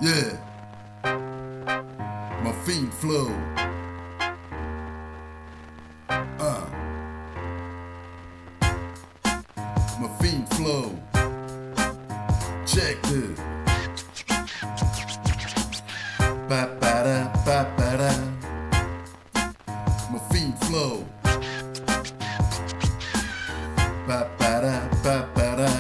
Yeah. My fint flow. My fint flow. Check this. Ba-ba-da, ba-ba-da. My fint flow. Ba-ba-da, ba-ba-da.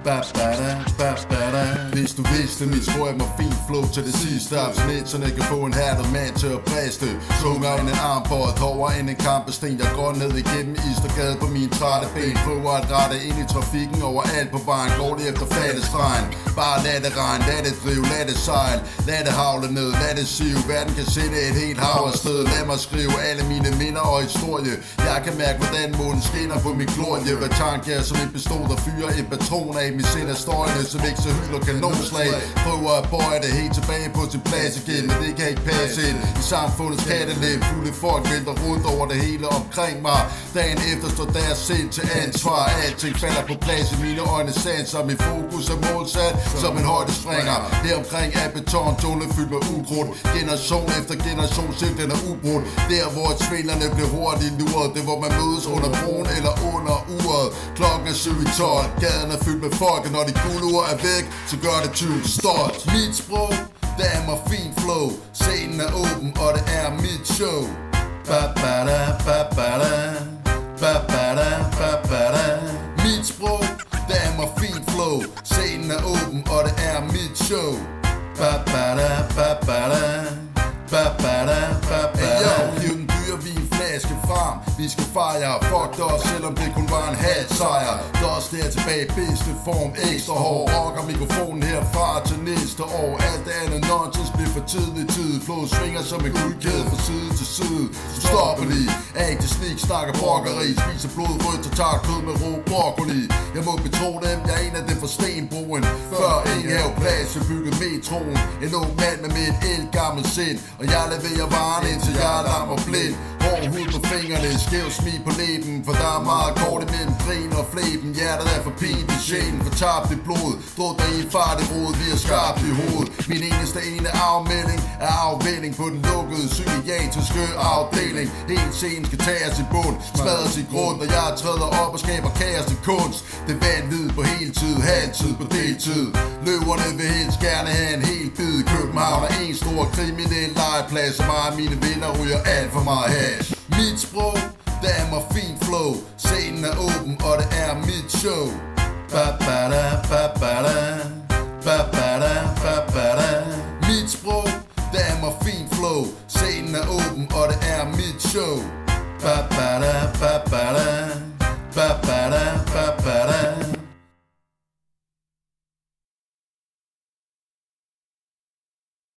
Ba-ba-da, ba-ba-da. Hvis du vidste, misbruger jeg mig fint flow til det sidste afsnit, så jeg kan få en hærdet mand til at briste. Tunger end en armbånd, hårdere end en kampesten. Jeg går ned igennem Istergade på mine trætte ben. Prøver at rette ind i trafikken overalt på vejen. Går det efter flattestregen. Bare lad det regn, lad det drive, lad det sejl. Lad det havle ned, lad det sive. Verden kan sende et helt hav afsted. Lad mig skrive alle mine minder og historie. Jeg kan mærke, hvordan månen skinner på min glorie. Hvad tanke er som en pistol, der fyrer en patron af. Min sind er støjende, som ikke så hylder kanonslag. Prøver at bøje det helt tilbage på sin plads igen, men det kan ikke passe ind i samfundets kattelem. Fulde folk vælter rundt over det hele omkring mig. Dagen efter står deres sind til ansvar. Alting falder på plads i mine øjne sanser. Min fokus er målsat som en højdespringer. Her omkring er beton, jungle fyldt med ukrudt. Generation efter generation, selv den er ubrudt. Der hvor svindlerne bliver hurtigt luret. Det hvor man mødes under broen eller under uret. Klokken er 7:12, gaden er fyldt med folk. Og når de gulure er væk, så gør det tydeligt stolt. Mit sprog, det er mig fint flow. Scenen er åben, og det er mit show. Ba-ba-da, ba-ba-da. Ba-ba-da, ba-ba-da. Mit sprog, det er mig fint flow. Scenen er åben, og det er mit show. Ba-ba-da, ba-ba-da. Ba-ba-da, ba-ba-da. Hiv den dyre vinflaske frem. Vi skal fejre, fuck det også, selvom det kun var en halv sejr. Der er der tilbage, bedste form, ekstra hård. Rocker mikrofonen herfra til næste år. Alt det andet nonsens bliver for tidlig tid. Flod svinger som en guldkæde fra side til side. Så stopper lige, ægte snik, snakker brokkeri. Spiser blodrødt og tager kød med rå broccoli. Jeg må betro dem, jeg er en af dem fra Stenbroen. Før ingen have plads, jeg byggede metroen. En ung mand med et ældgammelt sind. Og jeg leverer varen indtil jeg er lam og blind. Hård hud på fingrene, skæv smil på læben. For der er meget kort imellem grin og flæben. Hjertet er for pint i sjælen, for tabt i blod. Drukner i en fart i rod, vi er skarpt i hovedet. Min eneste ene afmelding er afvinding på den lukkede psykiatriske afdeling. Helt scenen skal tages i bund, smadres i grund. Og jeg træder op og skaber kaos til kunst. Det er vanvid på heltid, halvtid på deltid. Løverne vil helst gerne have en hel bid. København er en stor kriminel legeplads. Og mig og mine venner ryger alt for meget hash. Mit sprog, det er mig fint flow. Scenen er åben, og det er mit show. Ba-ba-da, ba-ba-da. Ba-ba-da, ba-ba-da. Mit sprog, det er mig fint flow. Scenen er åben, og det er mit show. Ba-ba-da, ba-ba-da. Ba-ba-da, ba-ba-da.